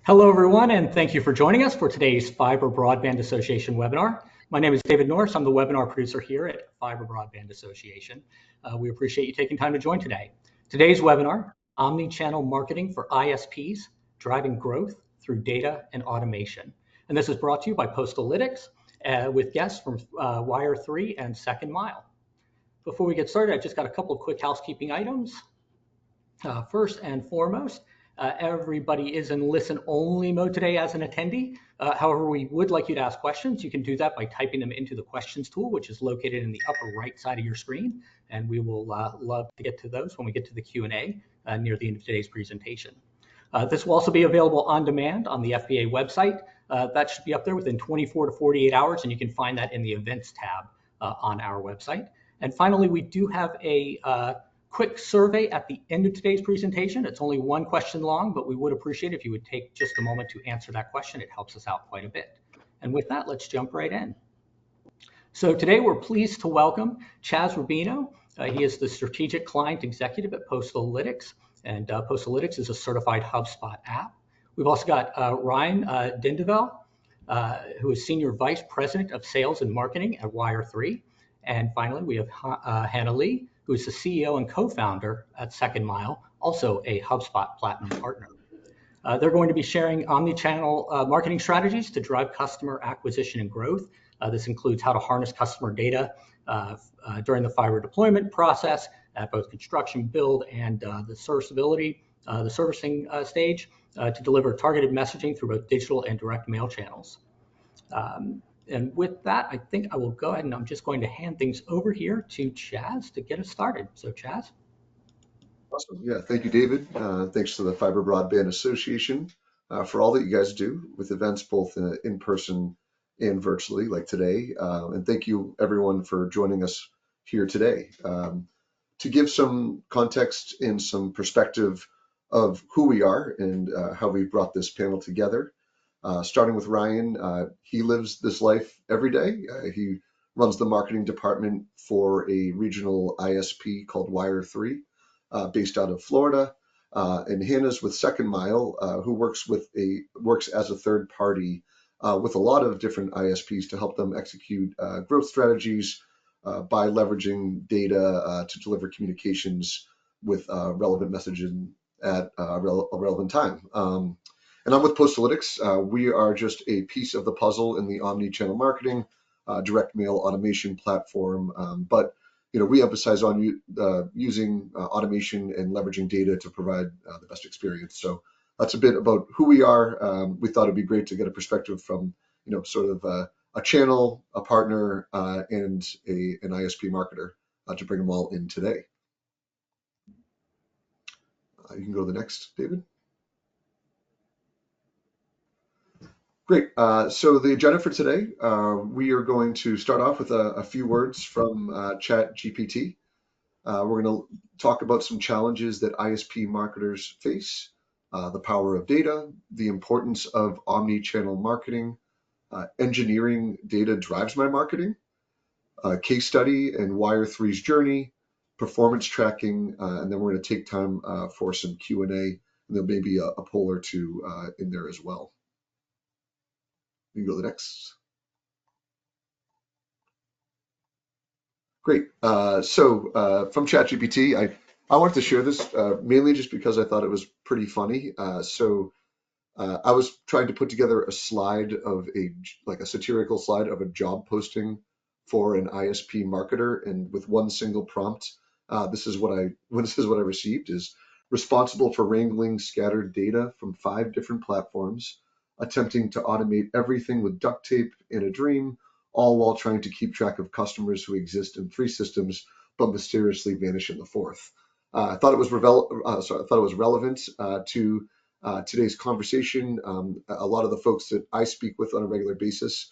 Hello, everyone, and thank you for joining us for today's Fiber Broadband Association webinar. My name is David Norris. I'm the webinar producer here at Fiber Broadband Association. We appreciate you taking time to join today. Today's webinar, Omnichannel Marketing for ISPs, Driving Growth Through Data and Automation. And this is brought to you by Postalytics with guests from Wire3 and Second Mile. Before we get started, I've just got a couple of quick housekeeping items. First and foremost, everybody is in listen-only mode today as an attendee. However, we would like you to ask questions. You can do that by typing them into the questions tool, which is located in the upper right side of your screen, and we will love to get to those when we get to the Q&A near the end of today's presentation. This will also be available on demand on the FBA website. That should be up there within 24 to 48 hours, and you can find that in the Events tab on our website. And finally, we do have a quick survey at the end of today's presentation. It's only one question long, but we would appreciate if you would take just a moment to answer that question. It helps us out quite a bit. And with that, let's jump right in. So today we're pleased to welcome Chaz Rubino. He is the Strategic Client Executive at Postalytics, and Postalytics is a certified Hubspot app. We've also got Ryan Dendievel, who is Senior Vice President of Sales and Marketing at Wire3. And finally, we have Hannah Lee, who is the CEO and co-founder at Second Mile, also a HubSpot Platinum partner. They're going to be sharing omni-channel marketing strategies to drive customer acquisition and growth. This includes how to harness customer data during the fiber deployment process at both construction, build, and the serviceability, the servicing stage to deliver targeted messaging through both digital and direct mail channels. And with that, I think I will go ahead and I'm just going to hand things over here to Chaz to get us started. So Chaz. Awesome. Yeah, thank you, David. Thanks to the Fiber Broadband Association for all that you guys do with events both in person and virtually like today. And thank you everyone for joining us here today. To give some context and some perspective of who we are and how we brought this panel together. Starting with Ryan, he lives this life every day. He runs the marketing department for a regional ISP called Wire3, based out of Florida. And Hannah's with Second Mile, who works as a third party with a lot of different ISPs to help them execute growth strategies by leveraging data to deliver communications with relevant messaging at a relevant time. And I'm with Postalytics. We are just a piece of the puzzle in the omni-channel marketing, direct mail automation platform. But we emphasize on using automation and leveraging data to provide the best experience. So that's a bit about who we are. We thought it'd be great to get a perspective from sort of a channel, a partner, and an ISP marketer to bring them all in today. You can go to the next, David. Great. So the agenda for today, we are going to start off with a few words from ChatGPT. We're going to talk about some challenges that ISP marketers face, the power of data, the importance of omni-channel marketing, engineering data drives my marketing, case study and Wire3's journey, performance tracking, and then we're going to take time for some Q&A, and there may be a poll or two in there as well. You can go to the next. Great. So from ChatGPT, I wanted to share this mainly just because I thought it was pretty funny. So I was trying to put together a slide of a satirical slide of a job posting for an ISP marketer, and with one single prompt, this is what I received: is responsible for wrangling scattered data from 5 different platforms, attempting to automate everything with duct tape in a dream, all while trying to keep track of customers who exist in 3 systems but mysteriously vanish in the 4th. I thought it was relevant to today's conversation. A lot of the folks that I speak with on a regular basis,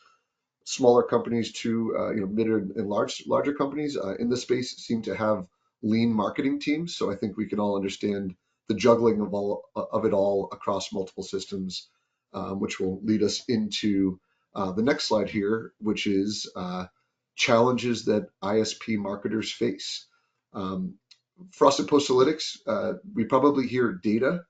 smaller companies to mid and larger companies in this space, seem to have lean marketing teams. So I think we can all understand the juggling of it all across multiple systems. Which will lead us into the next slide here, which is challenges that ISP marketers face. For us at Postalytics, we probably hear data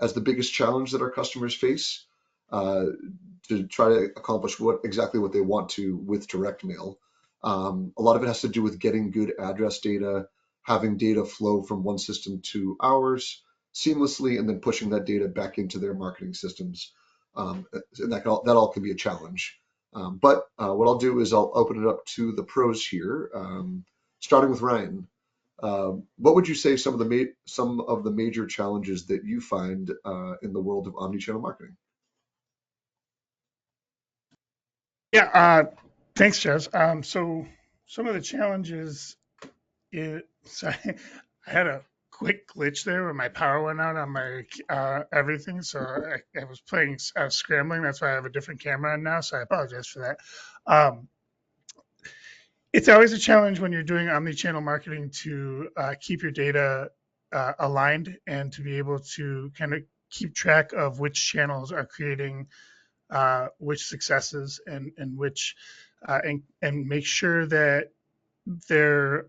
as the biggest challenge that our customers face to try to accomplish exactly what they want to with direct mail. A lot of it has to do with getting good address data, having data flow from one system to ours seamlessly, and then pushing that data back into their marketing systems. And that all can be a challenge. But what I'll do is I'll open it up to the pros here, starting with Ryan. What would you say some of the major challenges that you find in the world of omnichannel marketing? Yeah, thanks, Jez. So some of the challenges is, sorry, I had a quick glitch there where my power went out on my everything. So I was playing scrambling. That's why I have a different camera on now. So I apologize for that. Um, it's always a challenge when you're doing omni-channel marketing to keep your data aligned and to be able to kind of keep track of which channels are creating which successes and which and make sure that they're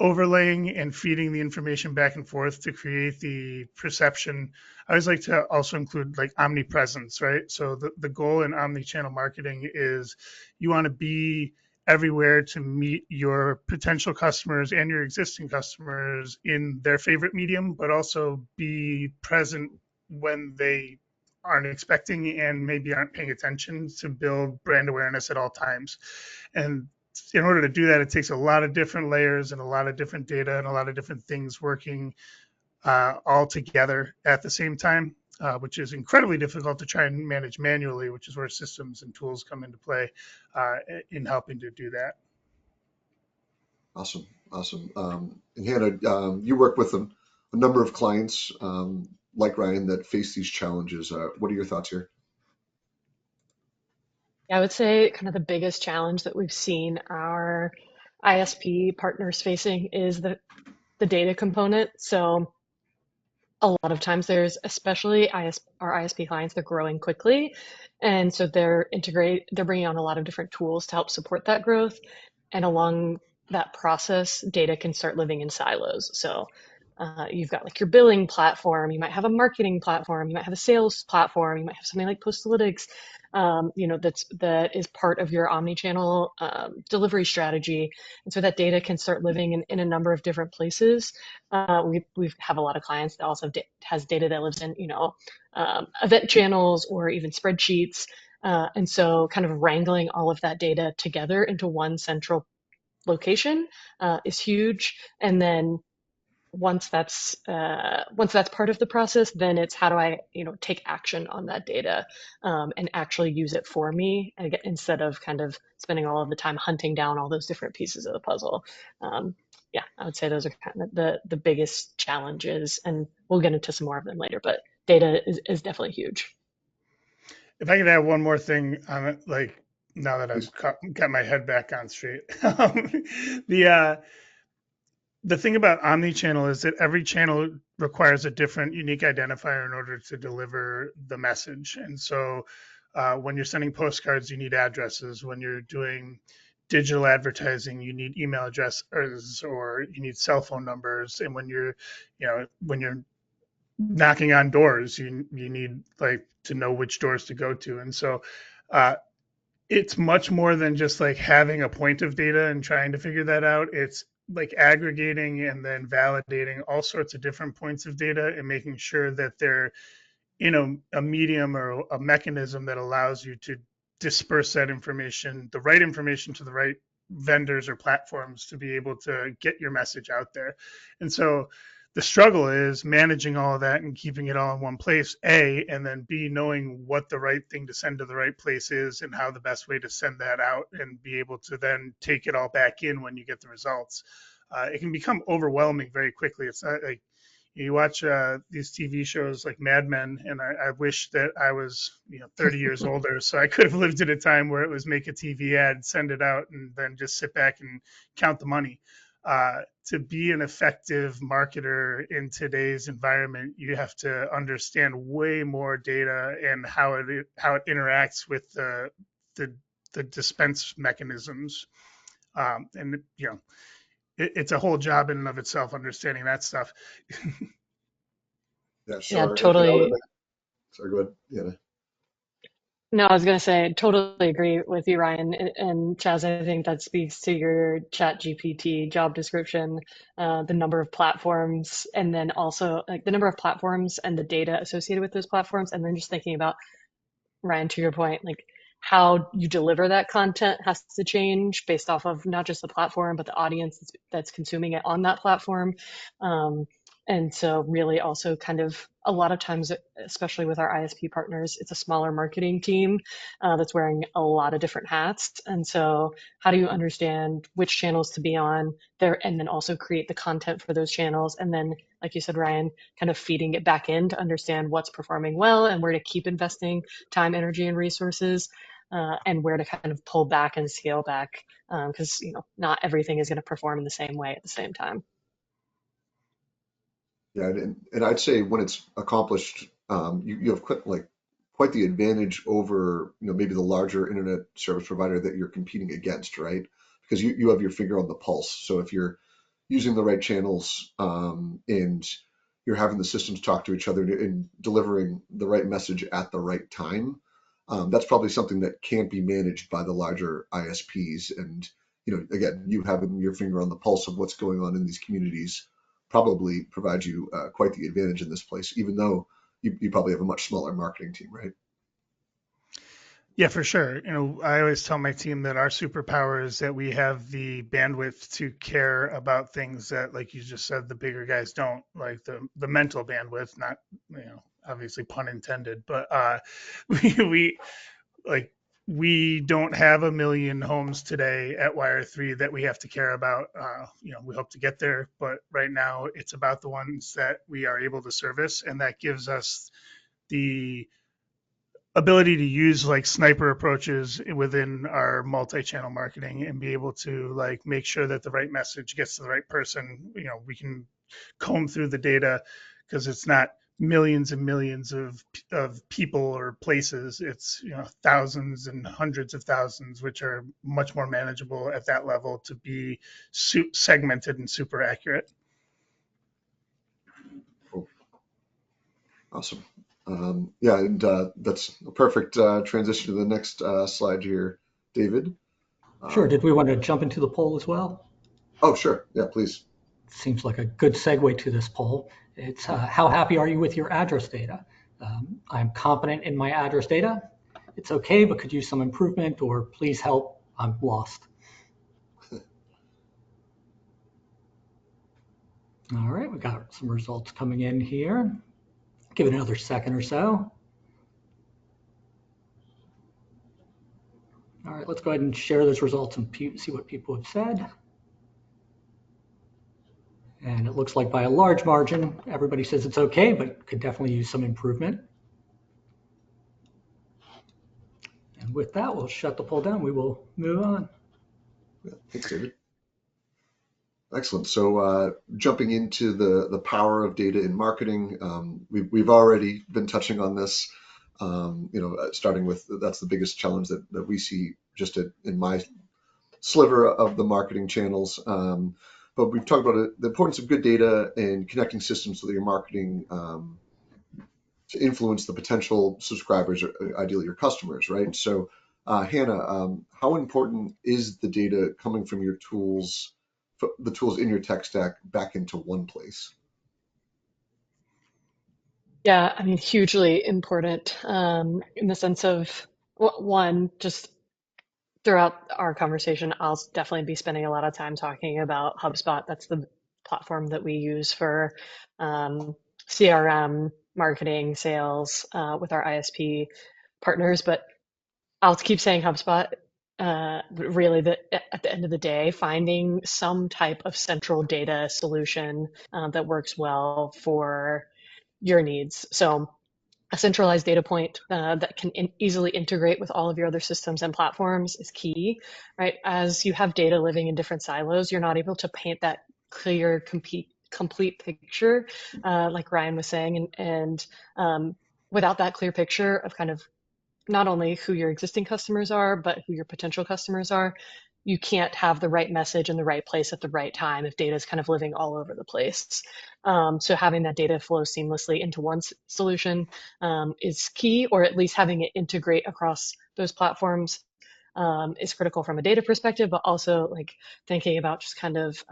overlaying and feeding the information back and forth to create the perception. I always like to also include like omnipresence, right? So the goal in omni-channel marketing is you want to be everywhere to meet your potential customers and your existing customers in their favorite medium, but also be present when they aren't expecting and maybe aren't paying attention to build brand awareness at all times. And in order to do that, it takes a lot of different layers and a lot of different data and a lot of different things working all together at the same time, which is incredibly difficult to try and manage manually, which is where systems and tools come into play in helping to do that. Awesome, awesome. And Hannah, you work with a number of clients like Ryan that face these challenges. What are your thoughts here? I would say kind of the biggest challenge that we've seen our ISP partners facing is the data component. So a lot of times there's, especially our ISP clients, they're growing quickly. And so they're bringing on a lot of different tools to help support that growth. And along that process, data can start living in silos. So you've got like your billing platform, you might have a marketing platform, you might have a sales platform, you might have something like Postalytics, that is part of your omni-channel delivery strategy. And so that data can start living in a number of different places. We have a lot of clients that also has data that lives in, event channels or even spreadsheets. And so kind of wrangling all of that data together into one central location is huge. And then once that's part of the process, then it's how do I, take action on that data and actually use it for me, and instead of kind of spending all of the time hunting down all those different pieces of the puzzle. Yeah, I would say those are kind of the biggest challenges, and we'll get into some more of them later. But data is definitely huge. If I could add one more thing on it, like now that I've Please. got my head back on straight, the thing about omni-channel is that every channel requires a different unique identifier in order to deliver the message. And so when you're sending postcards, you need addresses. When you're doing digital advertising, you need email addresses or you need cell phone numbers. And when you're knocking on doors, you need like to know which doors to go to. And so it's much more than just like having a point of data and trying to figure that out. It's like aggregating and then validating all sorts of different points of data and making sure that they're in a medium or a mechanism that allows you to disperse that information, the right information to the right vendors or platforms to be able to get your message out there. And so the struggle is managing all of that and keeping it all in one place, A, and then B, knowing what the right thing to send to the right place is and how the best way to send that out and be able to then take it all back in when you get the results. It can become overwhelming very quickly. It's not like you watch these TV shows like Mad Men, and I wish that I was 30 years older so I could have lived at a time where it was make a TV ad, send it out, and then just sit back and count the money. To be an effective marketer in today's environment, you have to understand way more data and how it interacts with the dispense mechanisms. And it's a whole job in and of itself understanding that stuff. Yeah, Yeah, sure. totally. Sorry, go ahead. Yeah. No, I was going to say, totally agree with you, Ryan. And Chaz, I think that speaks to your Chat GPT job description, the number of platforms, and then also like the number of platforms and the data associated with those platforms. And then just thinking about, Ryan, to your point, like how you deliver that content has to change based off of not just the platform, but the audience that's consuming it on that platform. Um, and so, really, also kind of a lot of times, especially with our ISP partners, it's a smaller marketing team that's wearing a lot of different hats. And so, how do you understand which channels to be on there, and then also create the content for those channels? And then, like you said, Ryan, kind of feeding it back in to understand what's performing well and where to keep investing time, energy, and resources, and where to kind of pull back and scale back, because not everything is going to perform in the same way at the same time. Yeah, and I'd say when it's accomplished, you have quite the advantage over maybe the larger internet service provider that you're competing against, right? Because you have your finger on the pulse. So if you're using the right channels and you're having the systems talk to each other and delivering the right message at the right time, that's probably something that can't be managed by the larger ISPs. And again, you having your finger on the pulse of what's going on in these communities probably provides you quite the advantage in this place, even though you probably have a much smaller marketing team, right? Yeah, for sure. I always tell my team that our superpower is that we have the bandwidth to care about things that, like you just said, the bigger guys don't, like the mental bandwidth, not, obviously pun intended, but we like we don't have a million homes today at Wire3 that we have to care about. We hope to get there, but right now it's about the ones that we are able to service, and that gives us the ability to use like sniper approaches within our multi-channel marketing and be able to like make sure that the right message gets to the right person. We can comb through the data because it's not millions and millions of people or places. It's thousands and hundreds of thousands, which are much more manageable at that level to be segmented and super accurate. Cool. Awesome. Yeah, and that's a perfect transition to the next slide here, David. Sure. Did Um, we want to jump into the poll as well? oh, sure. Yeah, please. Seems like a good segue to this poll. It's how happy are you with your address data? I'm confident in my address data. It's okay, but could use some improvement, or please help, I'm lost. All right, we got some results coming in here. Give it another second or so. All right, let's go ahead and share those results and see what people have said. And it looks like by a large margin, everybody says it's okay, but could definitely use some improvement. And with that, we'll shut the poll down. We will move on. Yeah, thanks, David. Excellent. So jumping into the power of data in marketing, we've already been touching on this. Starting with that's the biggest challenge that we see just in my sliver of the marketing channels. But we've talked about the importance of good data and connecting systems so that your marketing to influence the potential subscribers, or ideally your customers, right? So, Hannah, how important is the data coming from your tools, the tools in your tech stack, back into one place? Yeah, I mean, hugely important, in the sense of one, just throughout our conversation, I'll definitely be spending a lot of time talking about HubSpot. That's the platform that we use for CRM, marketing, sales, with our ISP partners. But I'll keep saying HubSpot. Really, at the end of the day, finding some type of central data solution that works well for your needs. So a centralized data point that can easily integrate with all of your other systems and platforms is key, right? As you have data living in different silos, you're not able to paint that clear, complete picture, like Ryan was saying, and without that clear picture of kind of not only who your existing customers are, but who your potential customers are, you can't have the right message in the right place at the right time if data is kind of living all over the place. So having that data flow seamlessly into one solution is key, or at least having it integrate across those platforms is critical from a data perspective, but also like thinking about just kind of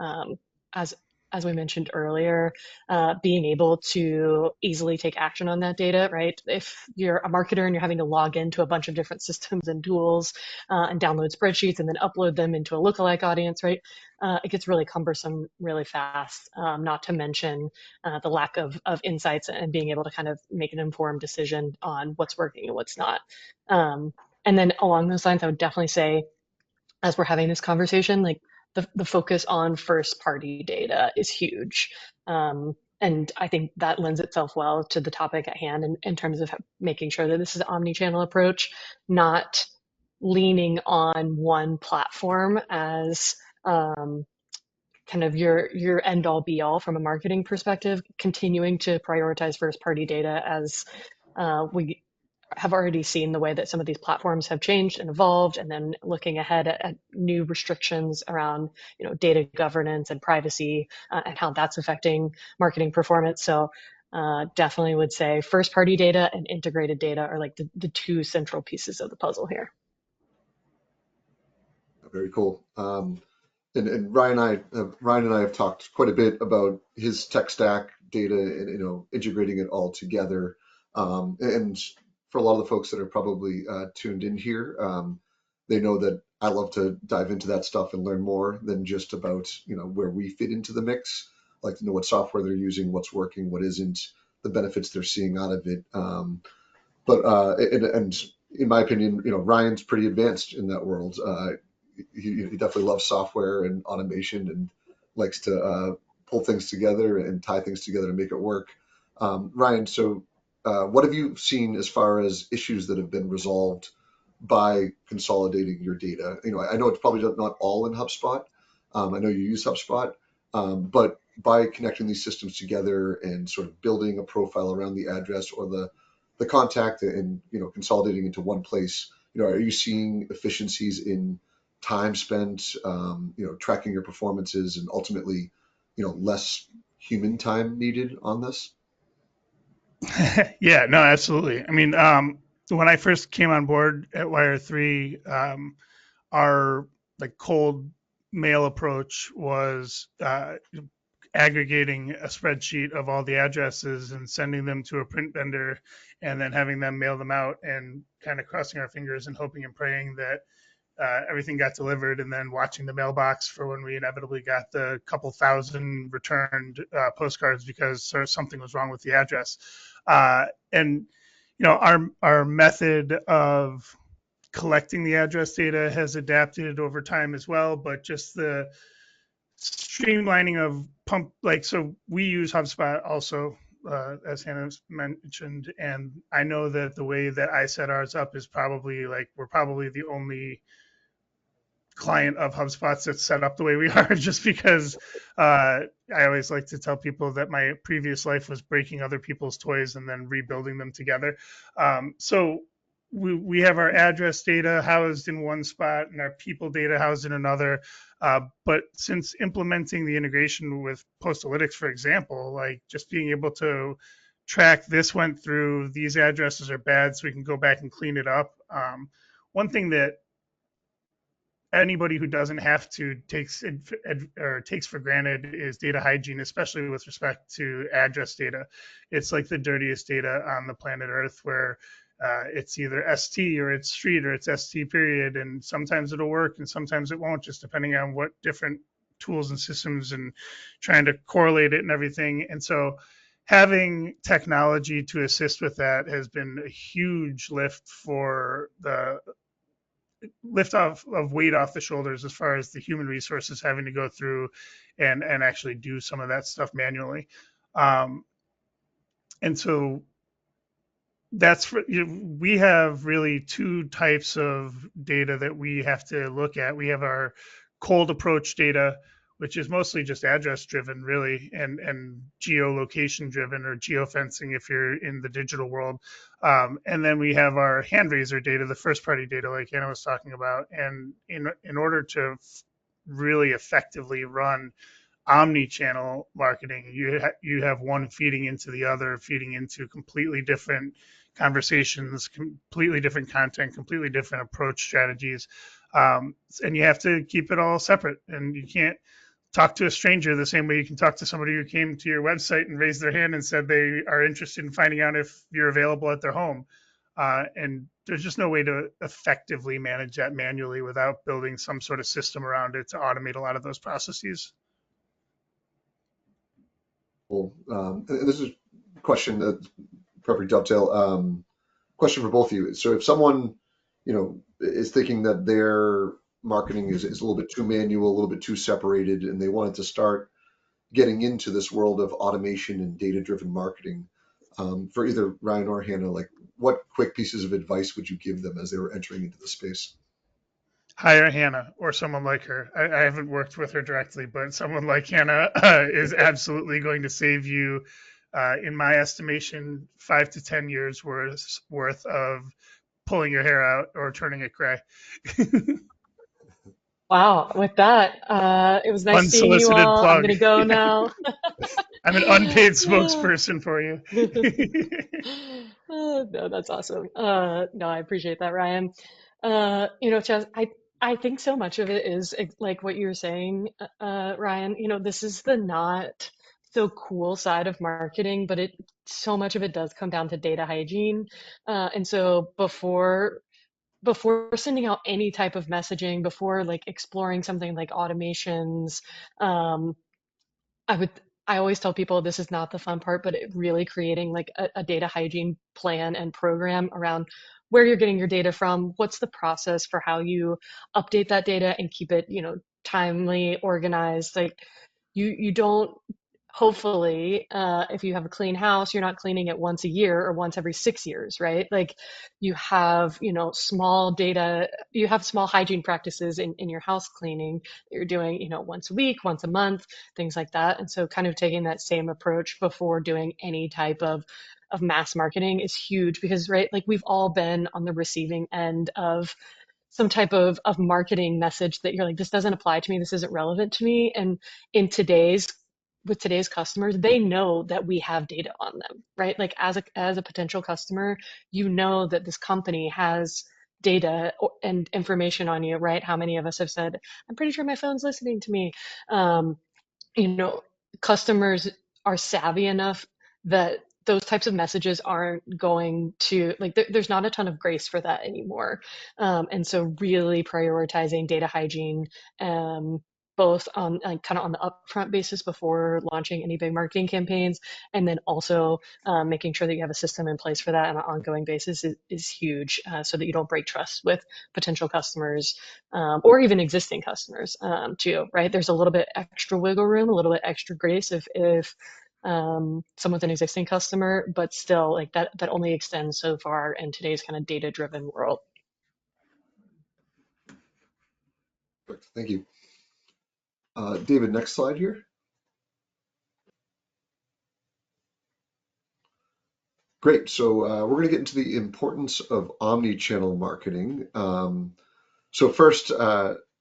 as as we mentioned earlier, being able to easily take action on that data, right? If you're a marketer and you're having to log into a bunch of different systems and tools and download spreadsheets and then upload them into a lookalike audience, right? It gets really cumbersome really fast, not to mention the lack of insights and being able to kind of make an informed decision on what's working and what's not. And then along those lines, I would definitely say, as we're having this conversation, like the focus on first party data is huge. And I think that lends itself well to the topic at hand in terms of making sure that this is an omni-channel approach, not leaning on one platform as kind of your end all be all from a marketing perspective, continuing to prioritize first party data as we have already seen the way that some of these platforms have changed and evolved, and then looking ahead at new restrictions around, data governance and privacy and how that's affecting marketing performance. So definitely would say first party data and integrated data are like the two central pieces of the puzzle here. Very cool. And Ryan and I have talked quite a bit about his tech stack, data, and integrating it all together. And for a lot of the folks that are probably tuned in here, they know that I love to dive into that stuff and learn more than just about where we fit into the mix. I like to know what software they're using, what's working, what isn't, the benefits they're seeing out of it. And in my opinion, Ryan's pretty advanced in that world. He definitely loves software and automation and likes to pull things together and tie things together to make it work. Ryan, so what have you seen as far as issues that have been resolved by consolidating your data? I know it's probably not all in HubSpot. I know you use HubSpot, but by connecting these systems together and sort of building a profile around the address or the contact and consolidating into one place, are you seeing efficiencies in time spent, tracking your performances, and ultimately, less human time needed on this? Yeah, no, absolutely. I mean, when I first came on board at Wire3, our like cold mail approach was aggregating a spreadsheet of all the addresses and sending them to a print vendor and then having them mail them out and kind of crossing our fingers and hoping and praying that everything got delivered, and then watching the mailbox for when we inevitably got the couple thousand returned postcards because something was wrong with the address. And our method of collecting the address data has adapted over time as well, but just the streamlining of so we use HubSpot also, as Hannah mentioned, and I know that the way that I set ours up is probably we're probably the only client of HubSpot that's set up the way we are, just because I always like to tell people that my previous life was breaking other people's toys and then rebuilding them together. So we have our address data housed in one spot and our people data housed in another. But since implementing the integration with Postalytics, for example, like just being able to track this went through, these addresses are bad, so we can go back and clean it up. One thing that anybody who doesn't have to takes for granted is data hygiene, especially with respect to address data. It's like the dirtiest data on the planet Earth, where it's either ST or it's street or it's ST period, and sometimes it'll work and sometimes it won't, just depending on what different tools and systems and trying to correlate it and everything. And so having technology to assist with that has been a huge lift for the lift off of weight off the shoulders as far as the human resources having to go through and actually do some of that stuff manually. And so we have really two types of data that we have to look at. We have our cold approach data, which is mostly just address driven really, and geolocation driven or geofencing if you're in the digital world. And then we have our hand raiser data, the first party data like Anna was talking about. And in order to really effectively run omni-channel marketing, you have one feeding into the other, feeding into completely different conversations, completely different content, completely different approach strategies, and you have to keep it all separate. And you can't talk to a stranger the same way you can talk to somebody who came to your website and raised their hand and said they are interested in finding out if you're available at their home. And there's just no way to effectively manage that manually without building some sort of system around it to automate a lot of those processes. Cool. And this is a question that perfect dovetail. Question for both of you. So if someone, is thinking that their marketing is a little bit too manual, a little bit too separated, and they wanted to start getting into this world of automation and data-driven marketing, for either Ryan or Hannah, like what quick pieces of advice would you give them as they were entering into the space? Hire Hannah or someone like her. I haven't worked with her directly, but someone like Hannah is absolutely going to save you, in my estimation, 5 to 10 years worth of pulling your hair out or turning it gray. Wow, with that, it was nice seeing you Unsolicited all. I'm plug. gonna go now. I'm an unpaid spokesperson for you. No, that's awesome. No, I appreciate that, Ryan. Chaz, I think so much of it is like what you were saying, Ryan. This is the not so cool side of marketing, but so much of it does come down to data hygiene. And so before sending out any type of messaging, before like exploring something like automations, um, I would I always tell people this is not the fun part, but really creating like a data hygiene plan and program around where you're getting your data from, what's the process for how you update that data and keep it, timely, organized. Like you don't hopefully, if you have a clean house, you're not cleaning it once a year or once every 6 years, right? Like you have, you have small hygiene practices in your house cleaning that you're doing, once a week, once a month, things like that. And so kind of taking that same approach before doing any type of mass marketing is huge because, right, like we've all been on the receiving end of some type of marketing message that you're like, this doesn't apply to me, this isn't relevant to me. And in with today's customers, they know that we have data on them, right? Like as a potential customer, you know that this company has data and information on you, right? How many of us have said, I'm pretty sure my phone's listening to me. Um, you know, Customers are savvy enough that those types of messages aren't going to like there's not a ton of grace for that anymore. And so really prioritizing data hygiene, both on like kind of on the upfront basis before launching any big marketing campaigns, and then also making sure that you have a system in place for that on an ongoing basis is huge, so that you don't break trust with potential customers, or even existing customers, too, right? There's a little bit extra wiggle room, a little bit extra grace if someone's an existing customer, but still like that only extends so far in today's kind of data-driven world. Perfect. Thank you. David, next slide here. Great. So we're going to get into the importance of omni-channel marketing. So first,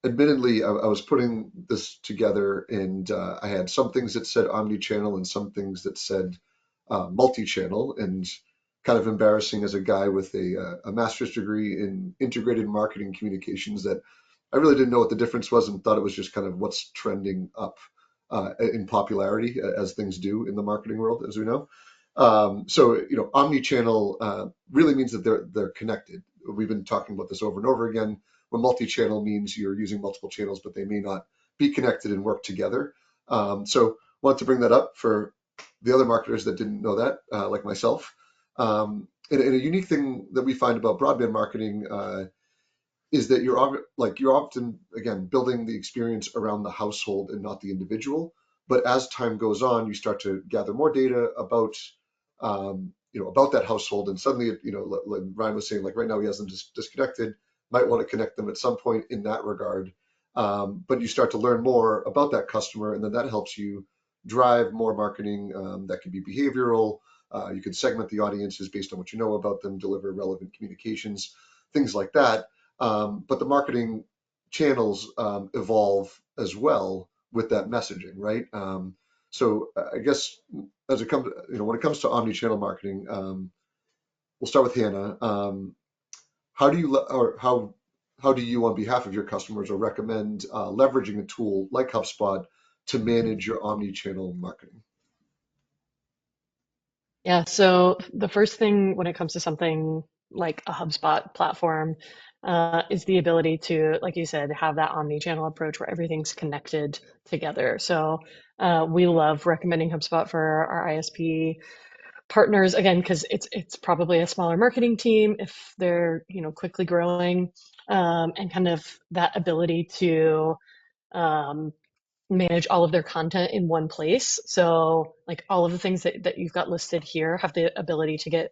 admittedly, I was putting this together and I had some things that said omni-channel and some things that said multi-channel, and kind of embarrassing as a guy with a master's degree in integrated marketing communications that I really didn't know what the difference was and thought it was just kind of what's trending up in popularity, as things do in the marketing world, as we know. So, omni-channel really means that they're connected. We've been talking about this over and over again. When multi-channel means you're using multiple channels, but they may not be connected and work together. So wanted to bring that up for the other marketers that didn't know that, like myself. And a unique thing that we find about broadband marketing is that you're often, again, building the experience around the household and not the individual. But as time goes on, you start to gather more data about about that household, and suddenly, like Ryan was saying, like right now he has them disconnected. Might want to connect them at some point in that regard. but you start to learn more about that customer, and then that helps you drive more marketing that can be behavioral. You can segment the audiences based on what you know about them, deliver relevant communications, things like that. But the marketing channels evolve as well with that messaging, right? So I guess as it comes, when it comes to omni-channel marketing, we'll start with Hannah. How do you how do you, on behalf of your customers, or recommend leveraging a tool like HubSpot to manage your omni-channel marketing? Yeah, so the first thing when it comes to something like a HubSpot platform is the ability to, like you said, have that omni-channel approach where everything's connected together. So we love recommending HubSpot for our ISP partners, again, because it's probably a smaller marketing team if they're quickly growing, and kind of that ability to um, manage all of their content in one place. So like all of the things that you've got listed here have the ability to get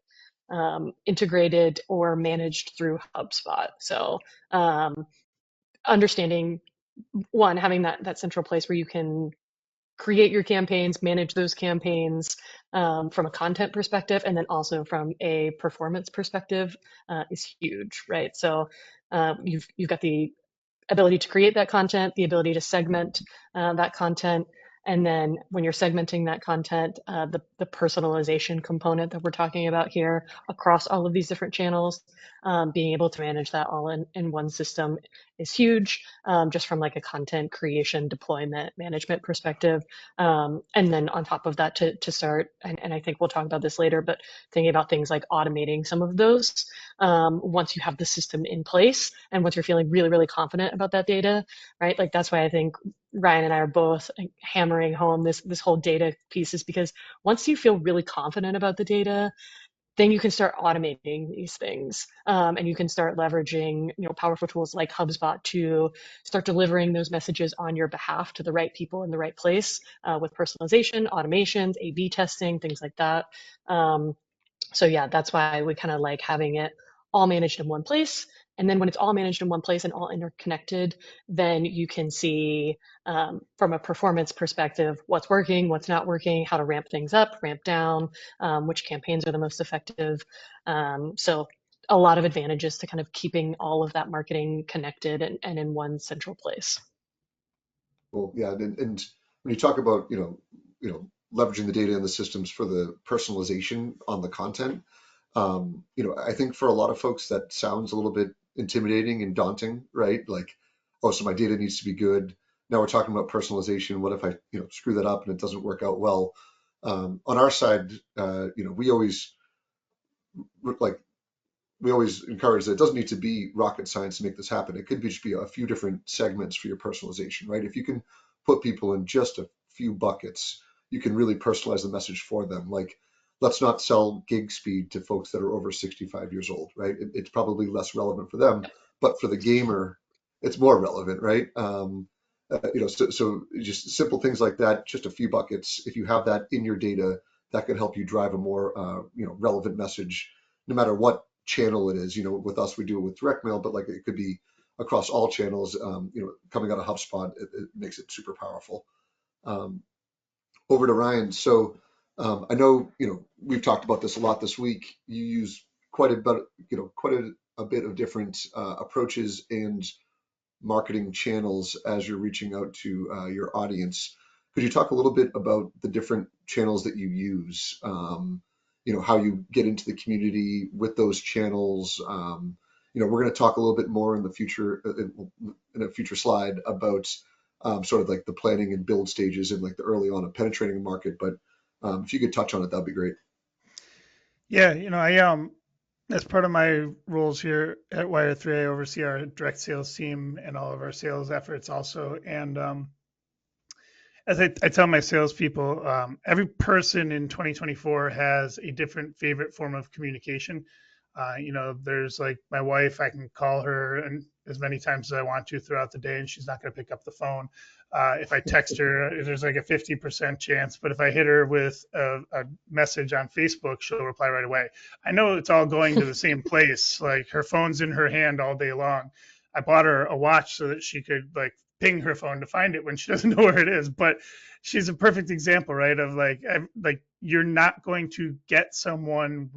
integrated or managed through HubSpot. So understanding one, having that central place where you can create your campaigns, manage those campaigns from a content perspective, and then also from a performance perspective is huge, right? So you've got the ability to create that content, the ability to segment that content, and then when you're segmenting that content, the personalization component that we're talking about here across all of these different channels, being able to manage that all in one system is huge, just from like a content creation, deployment, management perspective. And then on top of that, to start, and I think we'll talk about this later, but thinking about things like automating some of those once you have the system in place and once you're feeling really, really confident about that data, right? Like that's why I think Ryan and I are both hammering home this whole data piece, is because once you feel really confident about the data, then you can start automating these things, and you can start leveraging powerful tools like HubSpot to start delivering those messages on your behalf to the right people in the right place, with personalization, automations, A/B testing, things like that. So yeah, that's why we kind of like having it all managed in one place. And then when it's all managed in one place and all interconnected, then you can see from a performance perspective what's working, what's not working, how to ramp things up, ramp down, which campaigns are the most effective. So a lot of advantages to kind of keeping all of that marketing connected and in one central place. Well, yeah, and when you talk about leveraging the data and the systems for the personalization on the content, I think for a lot of folks that sounds a little bit intimidating and daunting, right? Like, oh, so my data needs to be good. Now we're talking about personalization. What if I, screw that up and it doesn't work out well? On our side, we always like we always encourage that it doesn't need to be rocket science to make this happen. It could be just be a few different segments for your personalization, right? If you can put people in just a few buckets, you can really personalize the message for them. Like, let's not sell gig speed to folks that are over 65 years old, right? It's probably less relevant for them, but for the gamer, it's more relevant, right? So just simple things like that, just a few buckets. If you have that in your data, that could help you drive a more, relevant message, no matter what channel it is. With us, we do it with direct mail, but like it could be across all channels. Coming out of HubSpot, it makes it super powerful. Over to Ryan. So I know we've talked about this a lot this week. You use quite a bit, a bit of different approaches and marketing channels as you're reaching out to your audience. Could you talk a little bit about the different channels that you use? How you get into the community with those channels. We're going to talk a little bit more in the future, in a future slide, about sort of like the planning and build stages and like the early on of penetrating the market. But if you could touch on it, that'd be great. Yeah, I as part of my roles here at Wire3, I oversee our direct sales team and all of our sales efforts also. And as I tell my salespeople, every person in 2024 has a different favorite form of communication. There's like my wife, I can call her and as many times as I want to throughout the day, and she's not going to pick up the phone. If I text her, there's like a 50% chance, but if I hit her with a message on Facebook, she'll reply right away. I know it's all going to the same place, like her phone's in her hand all day long. I bought her a watch so that she could like ping her phone to find it when she doesn't know where it is. But she's a perfect example, right? Of like you're not going to get someone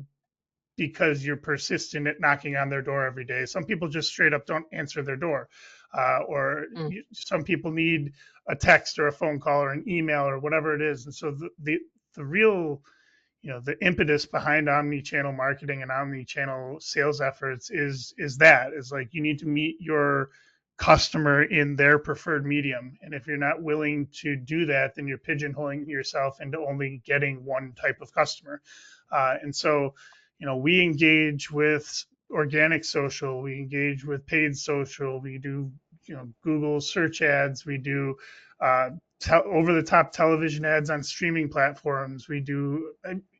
because you're persistent at knocking on their door every day. Some people just straight up don't answer their door, or Mm. some people need a text or a phone call or an email or whatever it is. And so the real, the impetus behind omni-channel marketing and omni-channel sales efforts is like you need to meet your customer in their preferred medium. And if you're not willing to do that, then you're pigeonholing yourself into only getting one type of customer. And so, we engage with organic social, we engage with paid social, we do, Google search ads, we do over the top television ads on streaming platforms. We do,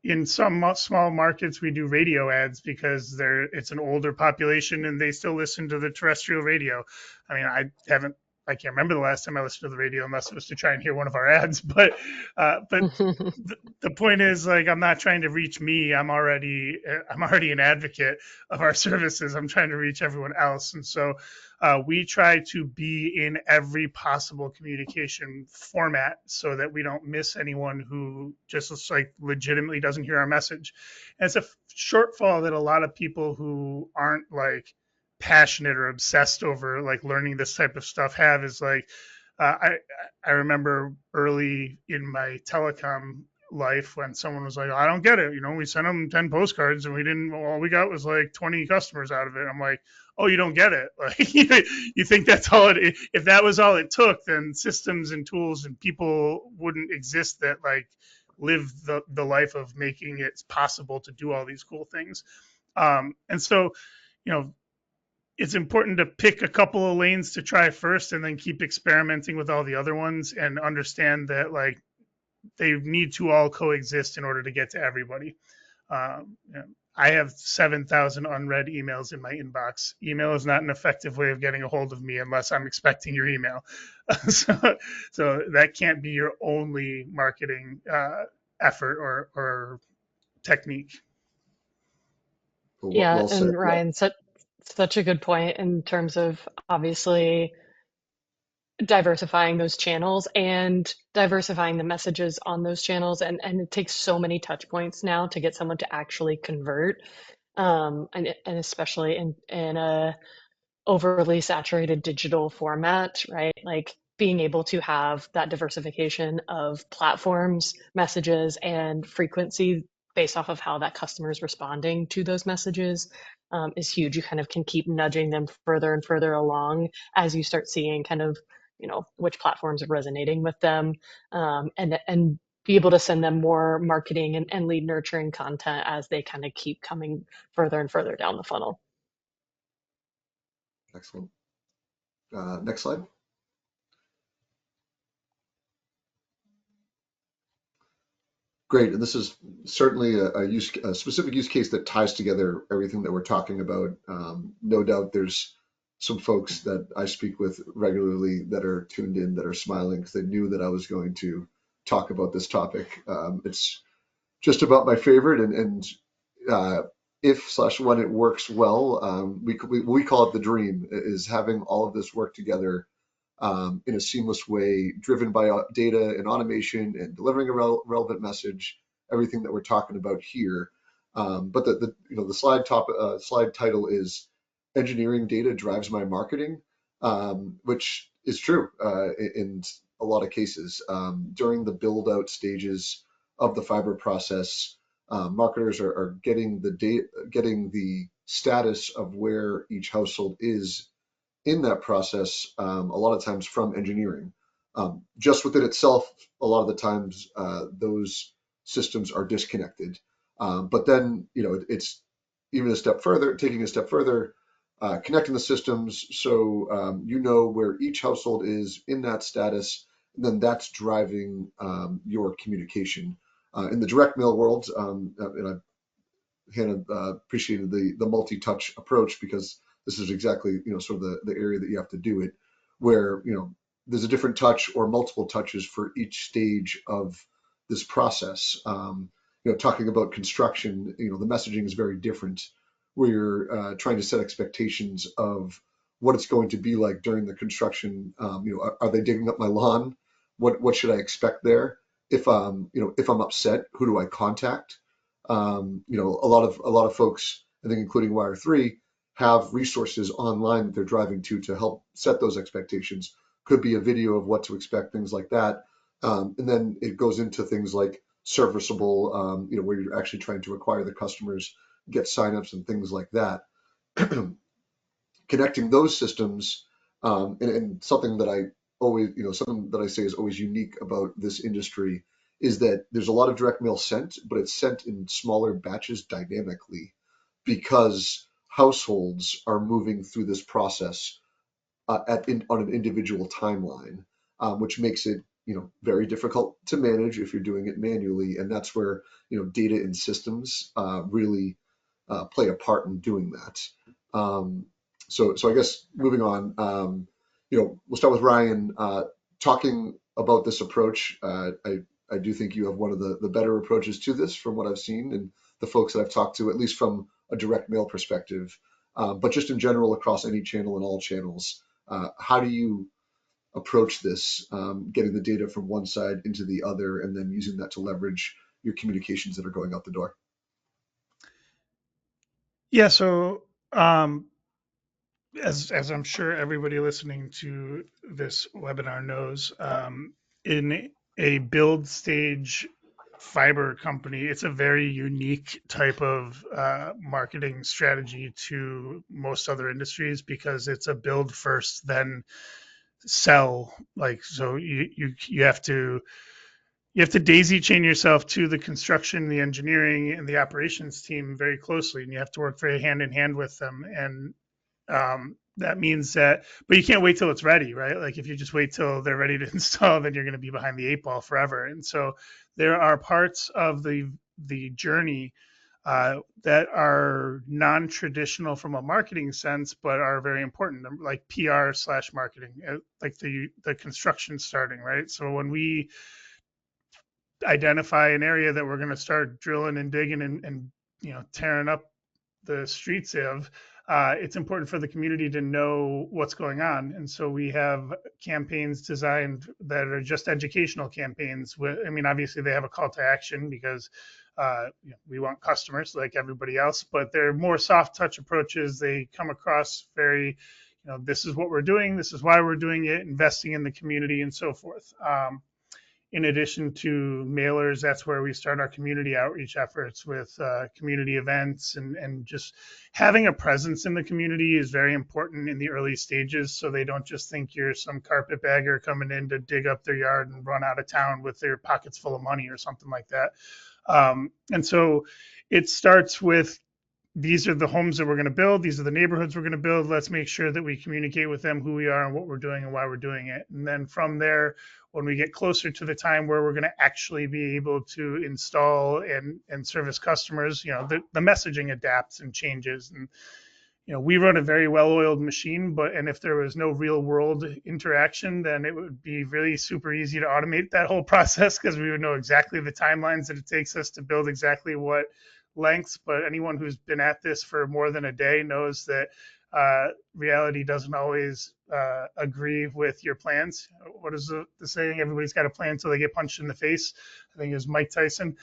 in some small markets, we do radio ads because it's an older population and they still listen to the terrestrial radio. I mean, I can't remember the last time I listened to the radio unless it was to try and hear one of our ads. But the point is, like, I'm not trying to reach me. I'm already an advocate of our services. I'm trying to reach everyone else. And so we try to be in every possible communication format so that we don't miss anyone who just like legitimately doesn't hear our message. And it's a shortfall that a lot of people who aren't like passionate or obsessed over like learning this type of stuff have, is like, I remember early in my telecom life when someone was like, I don't get it. We sent them 10 postcards and all we got was like 20 customers out of it. I'm like, oh, you don't get it. Like, you think that's all if that was all it took, then systems and tools and people wouldn't exist that like live the life of making it possible to do all these cool things. And so, it's important to pick a couple of lanes to try first and then keep experimenting with all the other ones and understand that like they need to all coexist in order to get to everybody. I have 7,000 unread emails in my inbox. Email is not an effective way of getting a hold of me unless I'm expecting your email. So that can't be your only marketing effort or technique. Well, Yeah, well said. and Ryan, such a good point in terms of obviously diversifying those channels and diversifying the messages on those channels. And it takes so many touch points now to get someone to actually convert. And especially in a overly saturated digital format, right? Like being able to have that diversification of platforms, messages, and frequency based off of how that customer is responding to those messages is huge. You kind of can keep nudging them further and further along as you start seeing kind of, which platforms are resonating with them, and be able to send them more marketing and lead nurturing content as they kind of keep coming further and further down the funnel. Excellent. Next slide. Great, and this is certainly a specific use case that ties together everything that we're talking about. No doubt there's some folks that I speak with regularly that are tuned in, that are smiling because they knew that I was going to talk about this topic. It's just about my favorite, and if/when it works well, we call it the dream, is having all of this work together in a seamless way, driven by data and automation and delivering a relevant message, everything that we're talking about here. But the slide title is "Engineering Data Drives My Marketing," which is true in a lot of cases. During the build out stages of the fiber process, marketers are getting the status of where each household is in that process, a lot of times from engineering. Just within itself, a lot of the times those systems are disconnected. But then, it's even taking a step further, connecting the systems so where each household is in that status, and then that's driving your communication. In the direct mail world, and Hannah appreciated the multi-touch approach, because this is exactly sort of the area that you have to do it, where there's a different touch or multiple touches for each stage of this process. Talking about construction, the messaging is very different, where you're trying to set expectations of what it's going to be like during the construction. Are they digging up my lawn? What should I expect there? If I'm upset, who do I contact? A lot of folks, I think, including Wire3, have resources online that they're driving to help set those expectations. Could be a video of what to expect, things like that. And then it goes into things like Serviceable, where you're actually trying to acquire the customers, get signups and things like that. Connecting those systems, and something that I say is always unique about this industry is that there's a lot of direct mail sent, but it's sent in smaller batches dynamically because households are moving through this process on an individual timeline, which makes it very difficult to manage if you're doing it manually, and that's where data and systems really play a part in doing that. So I guess moving on, we'll start with Ryan talking about this approach. I do think you have one of the better approaches to this from what I've seen and the folks that I've talked to, at least from a direct mail perspective. But just in general, across any channel and all channels, how do you approach this, getting the data from one side into the other, and then using that to leverage your communications that are going out the door? Yeah, so as I'm sure everybody listening to this webinar knows, in a build stage fiber company, it's a very unique type of marketing strategy to most other industries because it's a build first, then sell. Like, so you have to daisy chain yourself to the construction, the engineering, and the operations team very closely, and you have to work very hand in hand with them. And that means that, but you can't wait till it's ready, right? Like if you just wait till they're ready to install, then you're going to be behind the eight ball forever. And so there are parts of the journey that are non-traditional from a marketing sense, but are very important, like PR/marketing, like the construction starting, right? So when we identify an area that we're going to start drilling and digging and tearing up the streets of, it's important for the community to know what's going on. And so we have campaigns designed that are just educational campaigns. Obviously they have a call to action because we want customers like everybody else, but they're more soft touch approaches. They come across very, this is what we're doing, this is why we're doing it, investing in the community and so forth. In addition to mailers, that's where we start our community outreach efforts with community events, and just having a presence in the community is very important in the early stages, so they don't just think you're some carpetbagger coming in to dig up their yard and run out of town with their pockets full of money or something like that. And so it starts with, these are the homes that we're going to build. These are the neighborhoods we're going to build. Let's make sure that we communicate with them who we are and what we're doing and why we're doing it. And then from there, when we get closer to the time where we're going to actually be able to install and service customers, the messaging adapts and changes. And we run a very well-oiled machine, and if there was no real-world interaction, then it would be really super easy to automate that whole process because we would know exactly the timelines that it takes us to build exactly what lengths. But anyone who's been at this for more than a day knows that reality doesn't always agree with your plans. What is the saying? Everybody's got a plan until they get punched in the face. I think it was Mike Tyson.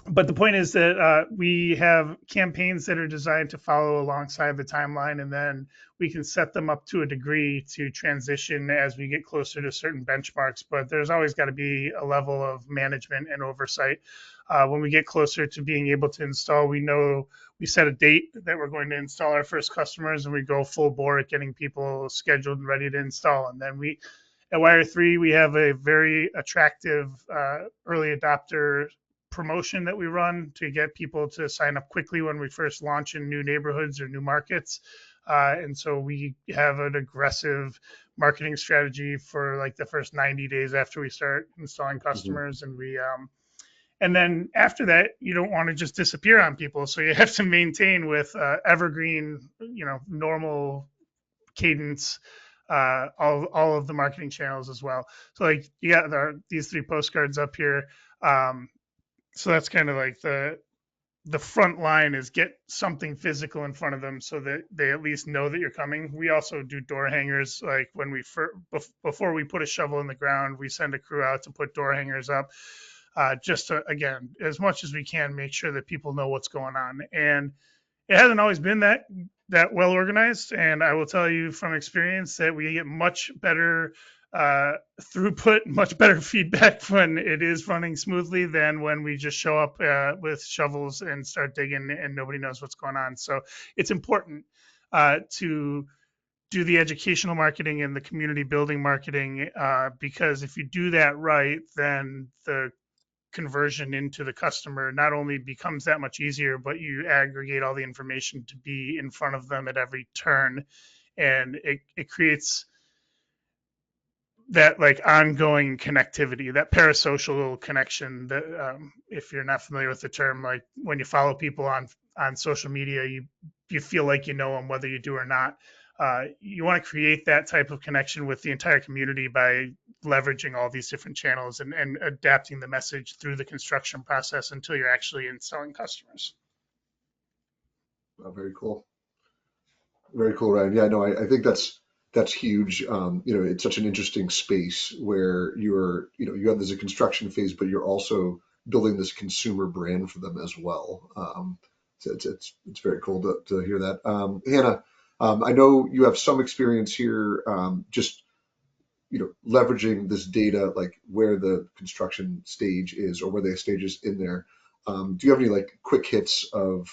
But the point is that we have campaigns that are designed to follow alongside the timeline, and then we can set them up to a degree to transition as we get closer to certain benchmarks. But there's always got to be a level of management and oversight. When we get closer to being able to install, we know we set a date that we're going to install our first customers, and we go full bore at getting people scheduled and ready to install. And then at Wire3, we have a very attractive early adopter promotion that we run to get people to sign up quickly when we first launch in new neighborhoods or new markets. And so we have an aggressive marketing strategy for like the first 90 days after we start installing customers. Mm-hmm. And then after that, you don't want to just disappear on people. So you have to maintain with evergreen, normal cadence, all of the marketing channels as well. So like you got these 3 postcards up here. So that's kind of like the the front line is get something physical in front of them so that they at least know that you're coming. We also do door hangers. Like when before we put a shovel in the ground, we send a crew out to put door hangers up, just to, again, as much as we can, make sure that people know what's going on. And it hasn't always been that well organized, and I will tell you from experience that we get much better throughput, much better feedback when it is running smoothly than when we just show up with shovels and start digging and nobody knows what's going on. So it's important to do the educational marketing and the community building marketing, because if you do that right, then the conversion into the customer not only becomes that much easier, but you aggregate all the information to be in front of them at every turn. And it creates that like ongoing connectivity, that parasocial connection that, if you're not familiar with the term, like when you follow people on social media, you feel like you know them whether you do or not. You want to create that type of connection with the entire community by leveraging all these different channels and adapting the message through the construction process until you're actually installing customers. Oh, very cool. Very cool, Ryan. Yeah, no, I think that's huge. It's such an interesting space where you have this a construction phase, but you're also building this consumer brand for them as well. So it's very cool to hear that. Hannah, I know you have some experience here, just leveraging this data, like where the construction stage is or where the stage is in there. Do you have any like quick hits of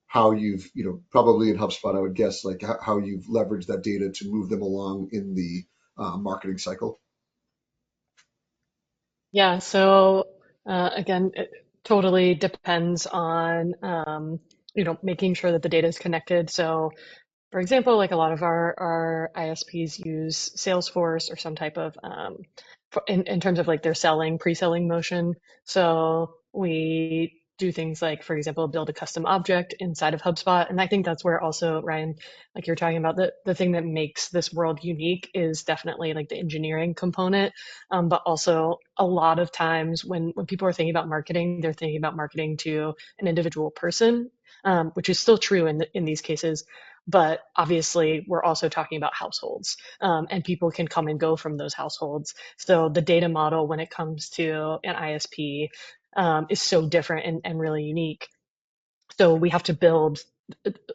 how you've, probably in HubSpot, I would guess, like how you've leveraged that data to move them along in the marketing cycle? Yeah, so again, it totally depends on making sure that the data is connected. So for example, like a lot of our ISPs use Salesforce or some type of in terms of like their pre-selling motion. So we do things like, for example, build a custom object inside of HubSpot. And I think that's where also, Ryan, like you're talking about, the thing that makes this world unique is definitely like the engineering component. But also a lot of times when people are thinking about marketing, they're thinking about marketing to an individual person, which is still true in these cases. But obviously, we're also talking about households, and people can come and go from those households. So the data model when it comes to an ISP is so different and really unique. So we have to build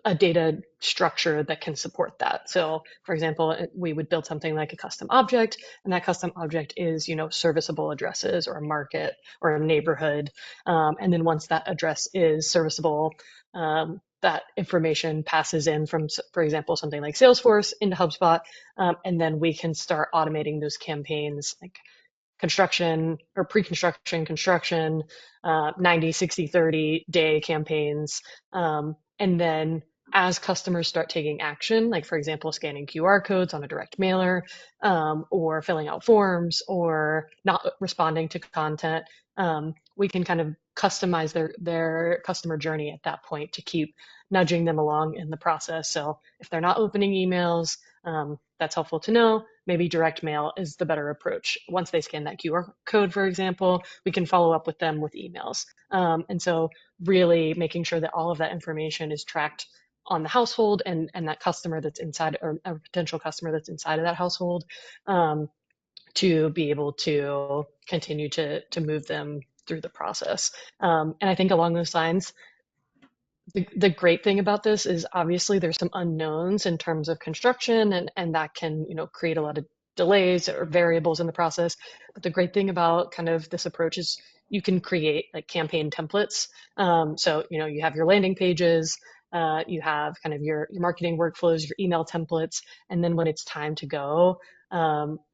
a data structure that can support that. So for example, we would build something like a custom object, and that custom object is, serviceable addresses or a market or a neighborhood. And then once that address is serviceable, that information passes in from, for example, something like Salesforce into HubSpot. And then we can start automating those campaigns like construction or pre-construction, construction, 90, 60, 30 day campaigns. And then as customers start taking action, like for example, scanning QR codes on a direct mailer, or filling out forms or not responding to content, we can kind of customize their customer journey at that point to keep nudging them along in the process. So if they're not opening emails, that's helpful to know. Maybe direct mail is the better approach. Once they scan that QR code, for example, we can follow up with them with emails. And so really making sure that all of that information is tracked on the household and that customer that's inside, or a potential customer that's inside of that household, to be able to continue to move them through the process. And I think along those lines, the great thing about this is obviously there's some unknowns in terms of construction, and that can, create a lot of delays or variables in the process. But the great thing about kind of this approach is you can create like campaign templates. So, you have your landing pages, you have kind of your marketing workflows, your email templates, and then when it's time to go,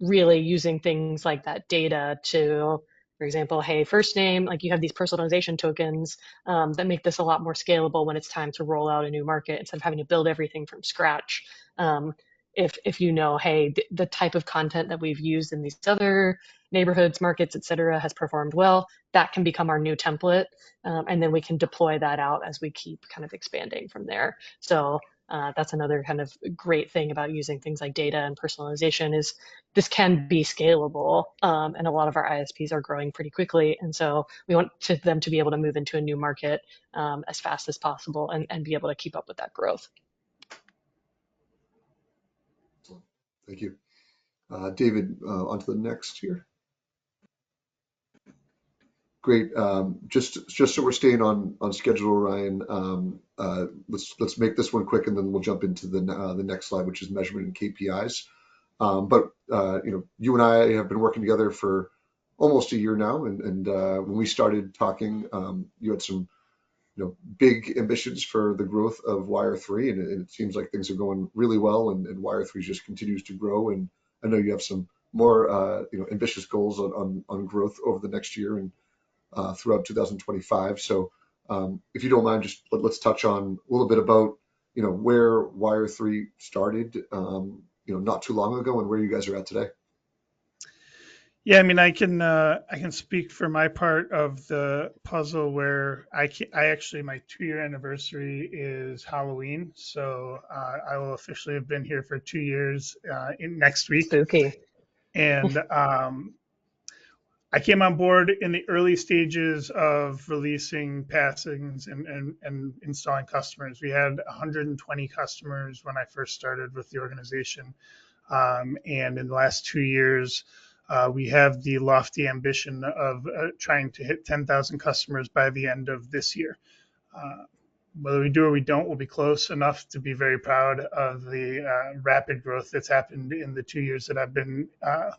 really using things like that data to, for example, hey, first name, like you have these personalization tokens that make this a lot more scalable when it's time to roll out a new market instead of having to build everything from scratch. If hey, the type of content that we've used in these other neighborhoods, markets, et cetera, has performed well, that can become our new template. And then we can deploy that out as we keep kind of expanding from there. So That's another kind of great thing about using things like data and personalization is this can be scalable. And a lot of our ISPs are growing pretty quickly. And so we want them to be able to move into a new market as fast as possible and be able to keep up with that growth. Thank you. David, on to the next here. Great. Just so we're staying on schedule, Ryan. Let's make this one quick, and then we'll jump into the next slide, which is measurement and KPIs. But you and I have been working together for almost a year now, and when we started talking, you had some big ambitions for the growth of Wire3, and it seems like things are going really well, and Wire3 just continues to grow. And I know you have some more ambitious goals on growth over the next year and throughout 2025. So if you don't mind, just let's touch on a little bit about where Wire3 started not too long ago and where you guys are at today. Yeah, I mean, I can speak for my part of the puzzle where I actually, my 2-year anniversary is Halloween, so I will officially have been here for 2 years next week. Spooky. And I came on board in the early stages of releasing passings and installing customers. We had 120 customers when I first started with the organization, and in the last 2 years. We have the lofty ambition of trying to hit 10,000 customers by the end of this year. Whether we do or we don't, we'll be close enough to be very proud of the rapid growth that's happened in the 2 years that I've been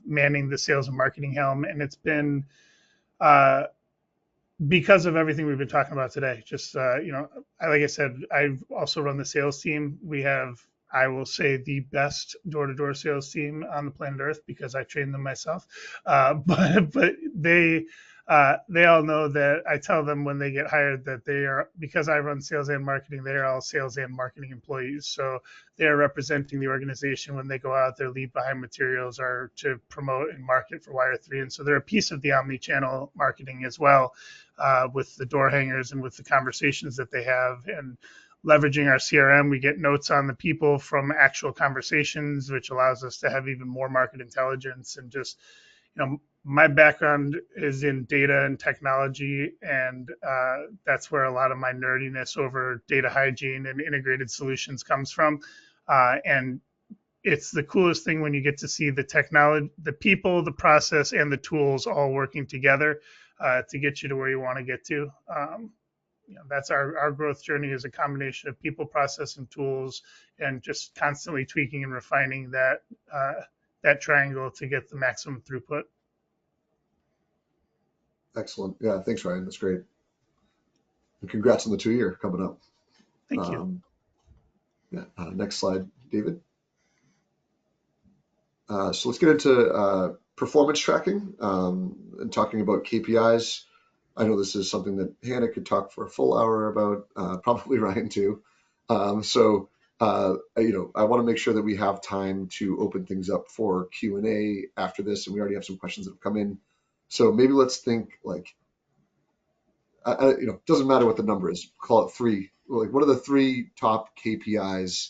manning the sales and marketing helm. And it's been because of everything we've been talking about today. Just, like I said, I've also run the sales team. We have, I will say, the best door-to-door sales team on the planet Earth because I trained them myself. But they all know that I tell them when they get hired that they are, because I run sales and marketing, they are all sales and marketing employees. So they are representing the organization when they go out. Their leave behind materials are to promote and market for Wire3. And so they're a piece of the omni-channel marketing as well, with the door hangers and with the conversations that they have. And leveraging our CRM, we get notes on the people from actual conversations, which allows us to have even more market intelligence. And just, my background is in data and technology, and that's where a lot of my nerdiness over data hygiene and integrated solutions comes from. And it's the coolest thing when you get to see the technology, the people, the process, and the tools all working together to get you to where you want to get to. That's our growth journey is a combination of people, process, and tools, and just constantly tweaking and refining that triangle to get the maximum throughput. Excellent. Yeah, thanks, Ryan. That's great. And congrats on the 2-year coming up. Thank you. Next slide, David. So let's get into performance tracking and talking about KPIs. I know this is something that Hannah could talk for a full hour about, probably Ryan too. So I want to make sure that we have time to open things up for Q&A after this, and we already have some questions that have come in. So maybe let's think doesn't matter what the number is. Call it 3. Like, what are the 3 top KPIs,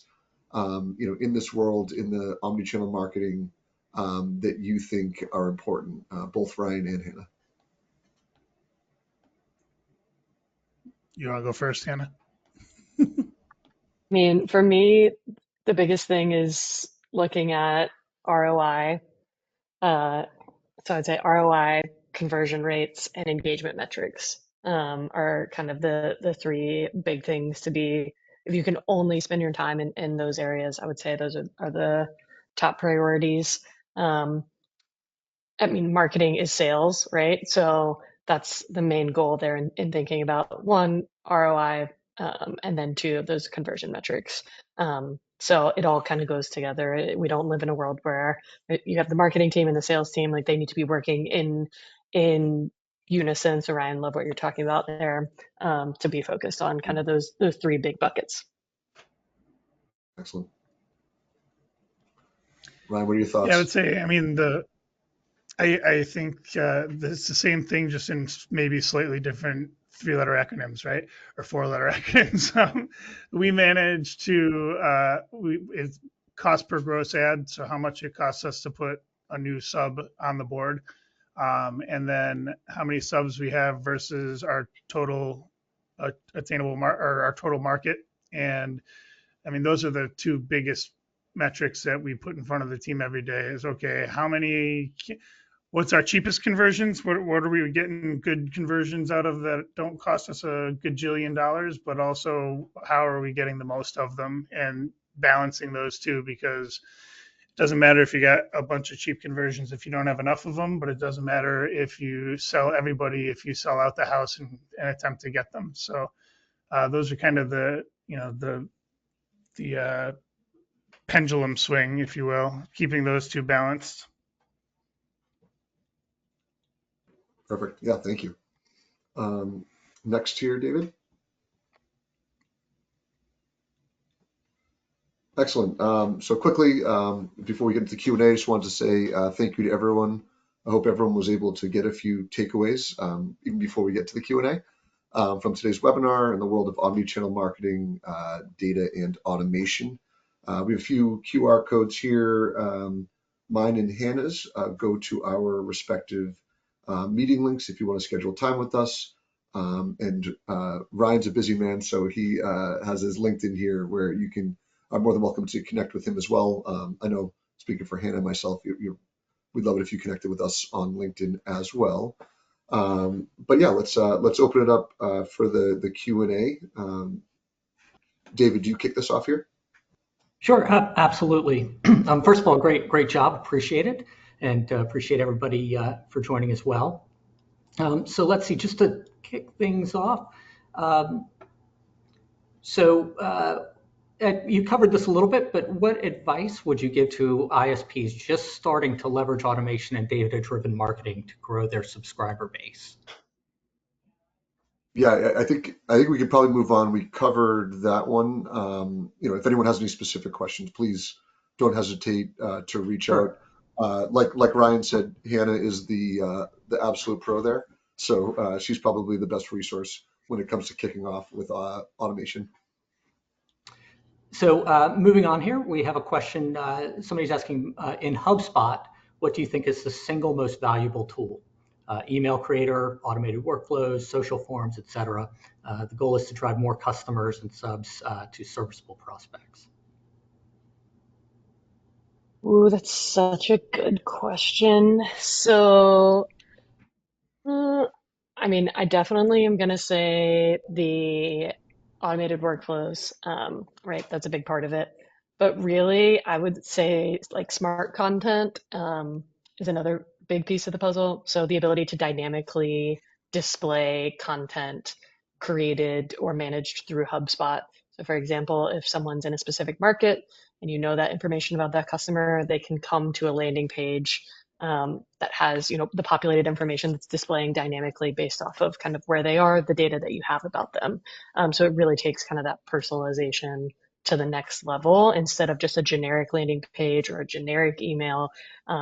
in this world, in the omnichannel marketing, that you think are important, both Ryan and Hannah? You want to go first, Hannah? I mean, for me, the biggest thing is looking at ROI. So I'd say ROI, conversion rates, and engagement metrics are kind of the 3 big things to be. If you can only spend your time in those areas, I would say those are the top priorities. I mean, marketing is sales, right? So that's the main goal there in thinking about 1, ROI, and then 2 of those conversion metrics. So it all kind of goes together. We don't live in a world where you have the marketing team and the sales team, like they need to be working in unison. So Ryan, love what you're talking about there, to be focused on kind of those 3 big buckets. Excellent. Ryan, what are your thoughts? Yeah, I would say, I mean, I think it's the same thing, just in maybe slightly different three-letter acronyms, right? Or four-letter acronyms. We manage to it's cost per gross ad, so how much it costs us to put a new sub on the board, and then how many subs we have versus our total attainable or our total market. And I mean, those are the two biggest metrics that we put in front of the team every day. Is okay, what's our cheapest conversions? What are we getting good conversions out of that don't cost us a gajillion dollars, but also how are we getting the most of them, and balancing those two, because it doesn't matter if you got a bunch of cheap conversions if you don't have enough of them, but it doesn't matter if you sell everybody if you sell out the house and attempt to get them. So those are kind of the pendulum swing, if you will, keeping those two balanced. Perfect. Yeah, thank you. Next here, David. Excellent. So quickly, before we get into the Q&A, I just wanted to say thank you to everyone. I hope everyone was able to get a few takeaways even before we get to the Q&A from today's webinar in the world of omnichannel marketing, data, and automation. We have a few QR codes here. Mine and Hannah's go to our respective meeting links if you want to schedule time with us. And Ryan's a busy man, so he has his LinkedIn here where you can are more than welcome to connect with him as well. I know, speaking for Hannah and myself, we'd love it if you connected with us on LinkedIn as well. But yeah, let's open it up for the Q&A. David, do you kick this off here? Sure, absolutely. First of all, great job. Appreciate it. And appreciate everybody for joining as well. So let's see, just to kick things off. You covered this a little bit, but what advice would you give to ISPs just starting to leverage automation and data-driven marketing to grow their subscriber base? Yeah, I think we could probably move on. We covered that one. If anyone has any specific questions, please don't hesitate to reach Sure. out. Like Ryan said, Hannah is the absolute pro there, so she's probably the best resource when it comes to kicking off with automation. So moving on here, we have a question. Somebody's asking, in HubSpot, what do you think is the single most valuable tool? Email creator, automated workflows, social forms, etc. The goal is to drive more customers and subs to serviceable prospects. Ooh, that's such a good question. So, I mean, I definitely am going to say the automated workflows, right? That's a big part of it. But really, I would say like smart content is another big piece of the puzzle. So the ability to dynamically display content created or managed through HubSpot. So for example, if someone's in a specific market and you know that information about that customer, they can come to a landing page that has, the populated information that's displaying dynamically based off of kind of where they are, the data that you have about them. So it really takes kind of that personalization to the next level. Instead of just a generic landing page or a generic email,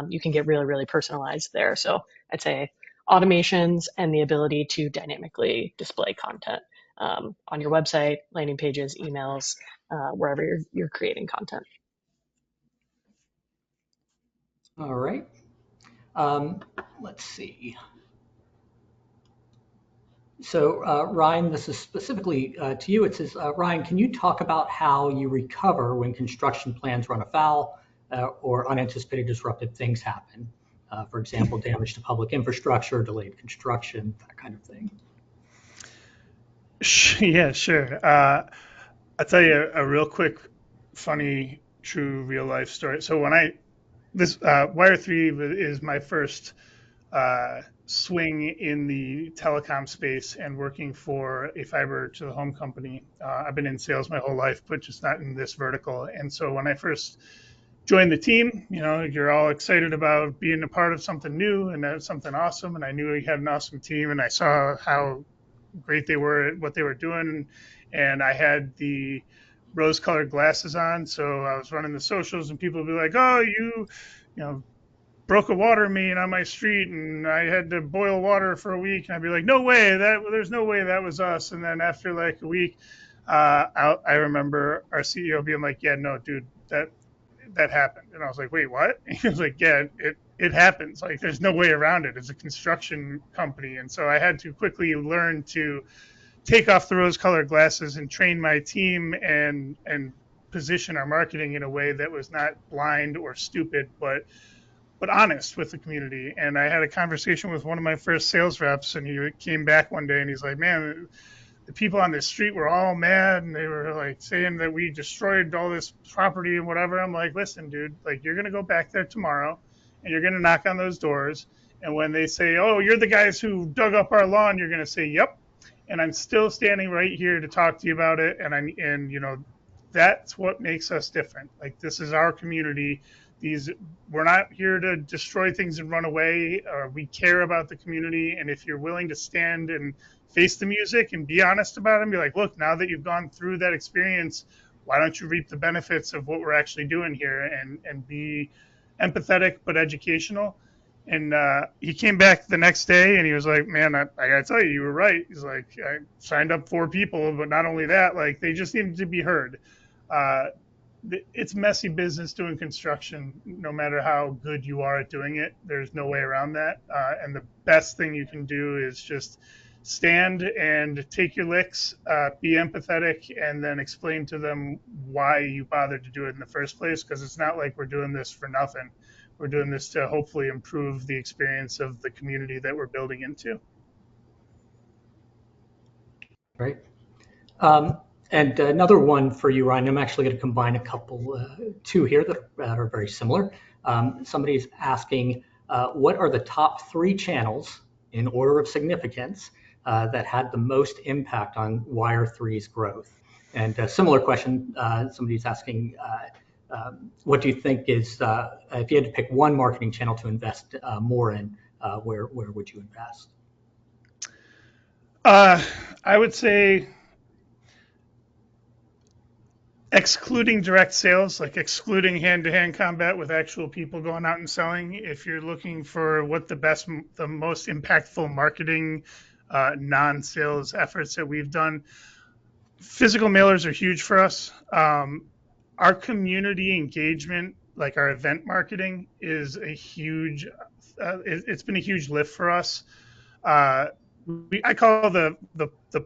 you can get really, really personalized there. So I'd say automations and the ability to dynamically display content on your website, landing pages, emails, wherever you're creating content. All right. Let's see. So Ryan, this is specifically to you. It says, Ryan, can you talk about how you recover when construction plans run afoul or unanticipated disruptive things happen? For example, damage to public infrastructure, delayed construction, that kind of thing. Yeah, sure. I'll tell you a real quick, funny, true, real life story. So this Wire3 is my first swing in the telecom space and working for a fiber to the home company. I've been in sales my whole life, but just not in this vertical. And so when I first joined the team, you're all excited about being a part of something new and that's something awesome. And I knew we had an awesome team, and I saw how great they were at what they were doing. And I had the rose-colored glasses on, so I was running the socials, and people would be like, "Oh, you know, broke a water main on my street and I had to boil water for a week. And I'd be like, no way, there's no way that was us. And then after like a week, I remember our CEO being like, yeah, no, dude, that happened. And I was like, wait, what? And he was like, yeah, it happens. Like, there's no way around it. It's a construction company. And so I had to quickly learn to take off the rose-colored glasses and train my team and position our marketing in a way that was not blind or stupid, but honest with the community. And I had a conversation with one of my first sales reps, and he came back one day and he's like, man, the people on the street were all mad and they were like saying that we destroyed all this property and whatever. I'm like, listen, dude, like, you're going to go back there tomorrow and you're going to knock on those doors. And when they say, oh, you're the guys who dug up our lawn, you're going to say, yep. And I'm still standing right here to talk to you about it. And you know, that's what makes us different. Like, this is our community. We're not here to destroy things and run away. We care about the community. And if you're willing to stand and face the music and be honest about it and be like, look, now that you've gone through that experience, why don't you reap the benefits of what we're actually doing here and be empathetic but educational. And he came back the next day and he was like, man, I gotta tell you were right. He's like, I signed up 4 people, but not only that, like, they just needed to be heard. It's messy business doing construction. No matter how good you are at doing it, there's no way around that. And the best thing you can do is just stand and take your licks, be empathetic, and then explain to them why you bothered to do it in the first place, because it's not like we're doing this for nothing. We're doing this to hopefully improve the experience of the community that we're building into. Right. And another one for you, Ryan. I'm actually going to combine a couple, 2 here that are very similar. Somebody's asking, what are the top 3 channels in order of significance that had the most impact on Wire3's growth? And a similar question, somebody's asking, what do you think is, if you had to pick one marketing channel to invest more in, where would you invest? I would say excluding direct sales, like excluding hand-to-hand combat with actual people going out and selling. If you're looking for what the most impactful marketing non-sales efforts that we've done, physical mailers are huge for us. Our community engagement, like our event marketing, is a huge, it's been a huge lift for us. I call the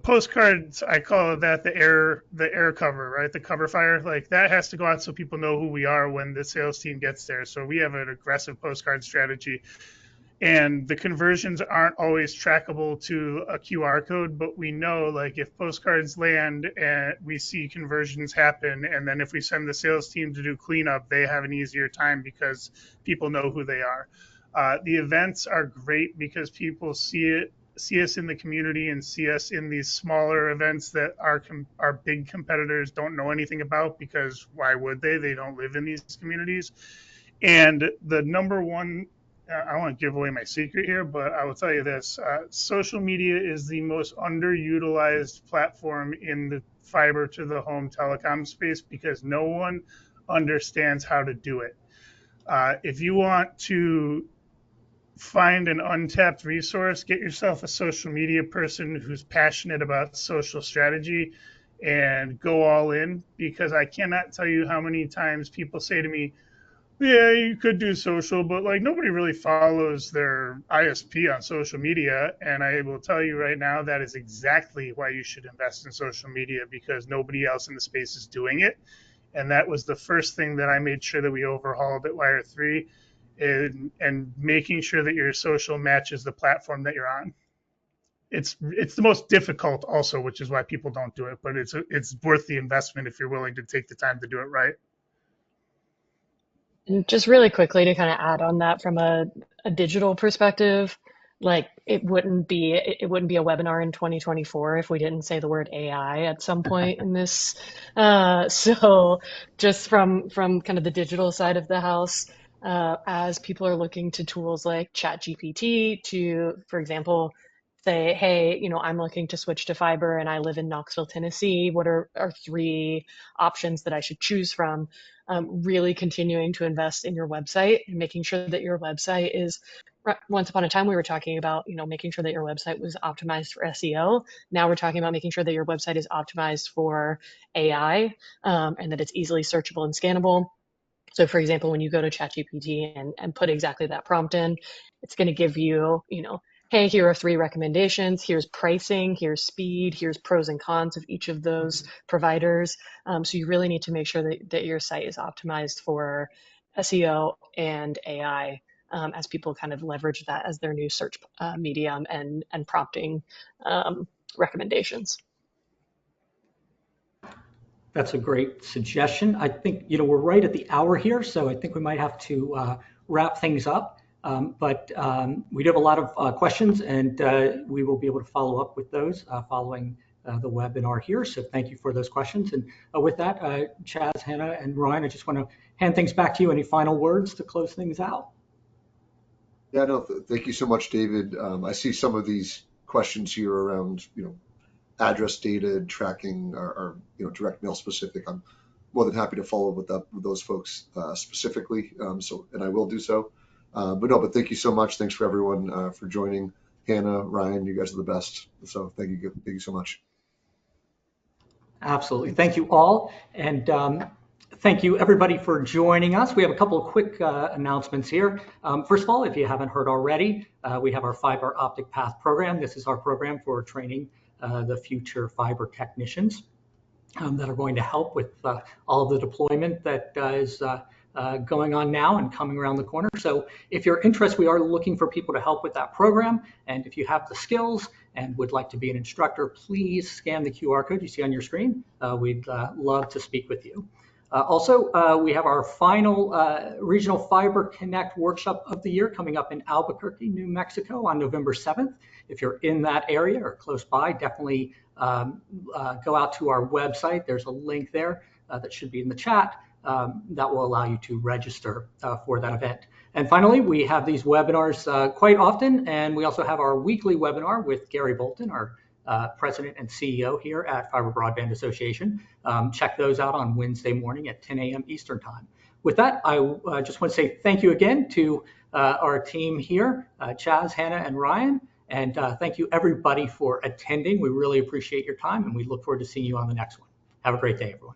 postcards, I call that the air cover, right? The cover fire, like, that has to go out so people know who we are when the sales team gets there. So we have an aggressive postcard strategy. And the conversions aren't always trackable to a QR code, but we know, like, if postcards land and we see conversions happen, and then if we send the sales team to do cleanup, they have an easier time because people know who they are. The events are great because people see us in the community and see us in these smaller events that our big competitors don't know anything about, because why would they? They don't live in these communities. And the number one, I don't want to give away my secret here, but I will tell you this. Social media is the most underutilized platform in the fiber to the home telecom space because no one understands how to do it. If you want to find an untapped resource, get yourself a social media person who's passionate about social strategy and go all in, because I cannot tell you how many times people say to me, yeah, you could do social, but like nobody really follows their ISP on social media. And I will tell you right now, that is exactly why you should invest in social media, because nobody else in the space is doing it. And that was the first thing that I made sure that we overhauled at Wire3, and making sure that your social matches the platform that you're on. It's the most difficult also, which is why people don't do it, but it's worth the investment if you're willing to take the time to do it right. And just really quickly to kind of add on that from a digital perspective, like it wouldn't be a webinar in 2024 if we didn't say the word AI at some point in this. So just from kind of the digital side of the house, as people are looking to tools like ChatGPT to, for example, say, hey, I'm looking to switch to fiber and I live in Knoxville, Tennessee. What are 3 options that I should choose from? Really continuing to invest in your website and making sure that your website is, once upon a time we were talking about, making sure that your website was optimized for SEO. Now we're talking about making sure that your website is optimized for AI, and that it's easily searchable and scannable. So for example, when you go to ChatGPT and put exactly that prompt in, it's going to give you, hey, here are 3 recommendations. Here's pricing, here's speed, here's pros and cons of each of those providers. So you really need to make sure that your site is optimized for SEO and AI, as people kind of leverage that as their new search medium and prompting recommendations. That's a great suggestion. I think, we're right at the hour here, so I think we might have to wrap things up. But we do have a lot of questions, and we will be able to follow up with those following the webinar here. So thank you for those questions. And with that, Chaz, Hannah, and Ryan, I just want to hand things back to you. Any final words to close things out? Yeah, no, thank you so much, David. I see some of these questions here around, address data and tracking are direct mail specific. I'm more than happy to follow up with those folks specifically. And I will do so. But thank you so much. Thanks for everyone for joining. Hannah, Ryan, you guys are the best. So thank you so much. Absolutely. Thank you all. And thank you everybody for joining us. We have a couple of quick announcements here. First of all, if you haven't heard already, we have our Fiber Optic Path program. This is our program for training the future fiber technicians that are going to help with all of the deployment that is going on now and coming around the corner. So if you're interested, we are looking for people to help with that program. And if you have the skills and would like to be an instructor, please scan the QR code you see on your screen. We'd love to speak with you. Also, we have our final Regional Fiber Connect workshop of the year coming up in Albuquerque, New Mexico on November 7th. If you're in that area or close by, definitely go out to our website. There's a link there that should be in the chat that will allow you to register for that event. And finally, we have these webinars quite often, and we also have our weekly webinar with Gary Bolton, our President and CEO here at Fiber Broadband Association. Check those out on Wednesday morning at 10 a.m. Eastern Time. With that, I just want to say thank you again to our team here, Chaz, Hannah, and Ryan. And thank you everybody for attending. We really appreciate your time, and we look forward to seeing you on the next one. Have a great day, everyone.